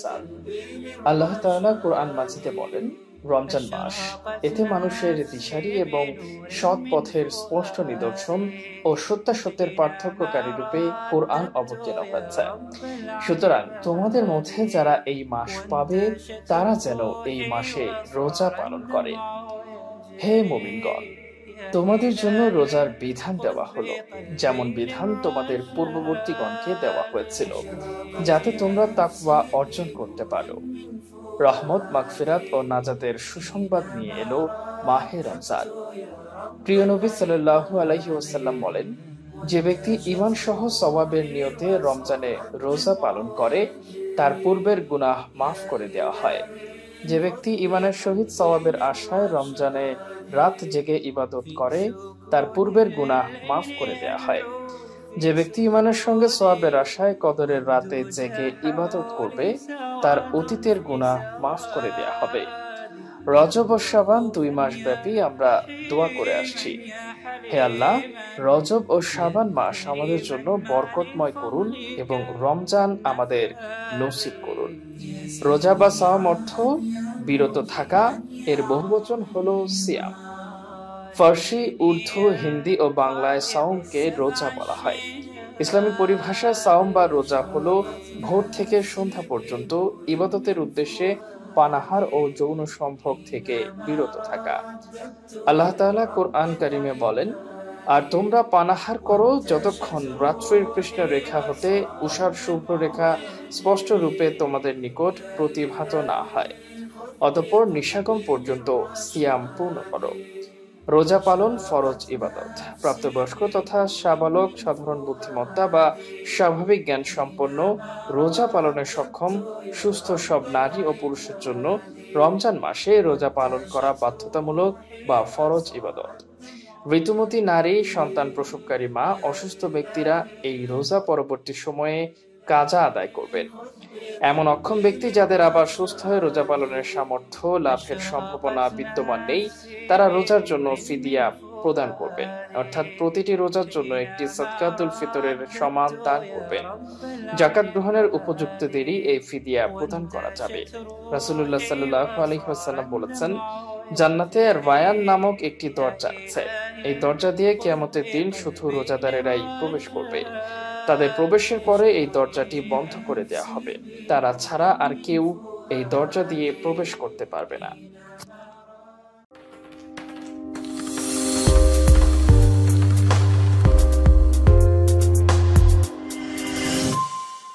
রমজান। আল্লাহ তাআলা কোরআন মাজিদে বলেন, রমজান মাস, এতে মানুষের দিশারি এবং সৎ পথের স্পষ্ট নিদর্শন ও সত্যাসত্যের পার্থক্যকারী রূপে কোরআন অবতীর্ণ হয়েছে। সুতরাং তোমাদের মধ্যে যারা এই মাস পাবে তারা যেন এই মাসে রোজা পালন করে। হে মুমিনগণ, তোমাদের জন্য রোজার বিধান দেওয়া হলো, যেমন বিধান তোমাদের পূর্ববর্তীগণকে দেওয়া হয়েছিল, যাতে তোমরা তাকওয়া অর্জন করতে পারো। রহমত, মাগফিরাত ও নাজাতের সুসংবাদ নিয়ে এলো মাহে রমজান। প্রিয় নবী সাল্লাল্লাহু আলাইহি ওয়াসাল্লাম বলেন, যে ব্যক্তি ঈমান সহ সওয়াবের নিয়তে রমজানে রোজা পালন করে তার পূর্বের গুনাহ মাফ করে দেওয়া হয়। যে ব্যক্তি ঈমানের সহিত সওয়াবের আশায় রমজানে রাত জেগে ইবাদত করে তার পূর্বের গুনাহ মাফ করে দেওয়া হয়। যে ব্যক্তি ঈমানের সঙ্গে সওয়াবের আশায় কদরের রাতে জেগে ইবাদত করবে তার অতীতের গুনাহ মাফ করে দেওয়া হবে। রজব ও শাবান 2 মাস ব্যাপী আমরা দোয়া করে আসছি, হে আল্লাহ, রজব ও শাবান মাস আমাদের জন্য বরকতময় করুন এবং রমজান আমাদের নসিব করুন। রোজা বা সাওম অর্থ বিরত থাকা, এর বহুবচন হলো সিয়াম। ফার্সি, উর্দু, হিন্দি ও বাংলায় সাওমকে রোজা বলা হয়। ইসলামী পরিভাষায় সাওম বা রোজা হলো ভোর থেকে সন্ধ্যা পর্যন্ত ইবাদতের উদ্দেশ্যে পানাহার ও যৌন সম্ভোগ থেকে বিরত থাকা। আল্লাহ তাআলা কোরআন কারিমে বলেন, আর তোমরা পানাহার করো যতক্ষণ রাত্রির কৃষ্ণ রেখা হতে উষার শুভ্র রেখা স্পষ্ট রূপে তোমাদের নিকট প্রতিভাত না হয়, অতঃপর নিশাগম পর্যন্ত সিয়াম পূর্ণ করো। রোজা পালন ফরজ ইবাদত। প্রাপ্তবয়স্ক তথা সাবালক, সাধারণ বুদ্ধিমত্তা বা স্বাভাবিক জ্ঞান সম্পন্ন, রোজা পালনে সক্ষম সুস্থ সব নারী ও পুরুষের জন্য রমজান মাসে রোজা পালন করা বাধ্যতামূলক বা ফরজ ইবাদত। ঋতুমতী নারী, সন্তান প্রসবকারী মা, অসুস্থ ব্যক্তিরা এই রোজা পরবর্তী সময়ে কাজা আদায় করবেন। এমন অক্ষম ব্যক্তি যাদের আবার সুস্থ হয়ে রোজা পালনের সামর্থ্য লাভের সম্ভাবনা বিদ্যমান নেই, তারা রোজার জন্য ফিদিয়া প্রদান করবেন, অর্থাৎ প্রতিটি রোজার জন্য একটি সাদকাতুল ফিতরের সমান দান করবেন। যাকাত গ্রহণের উপযুক্তদেরই এই ফিদিয়া প্রদান করা যাবে। রাসূলুল্লাহ সাল্লাল্লাহু আলাইহি ওয়াসাল্লাম বলেছেন, জান্নাতে রায়ান নামক একটি দরজা আছে। এই দরজা দিয়ে কিয়ামতের দিন শুধু রোজাদারেরাই প্রবেশ করবে। তাদের প্রবেশের পরে এই দরজাটি বন্ধ করে দেওয়া হবে। তারা ছাড়া আর কেউ এই দরজা দিয়ে প্রবেশ করতে পারবে না।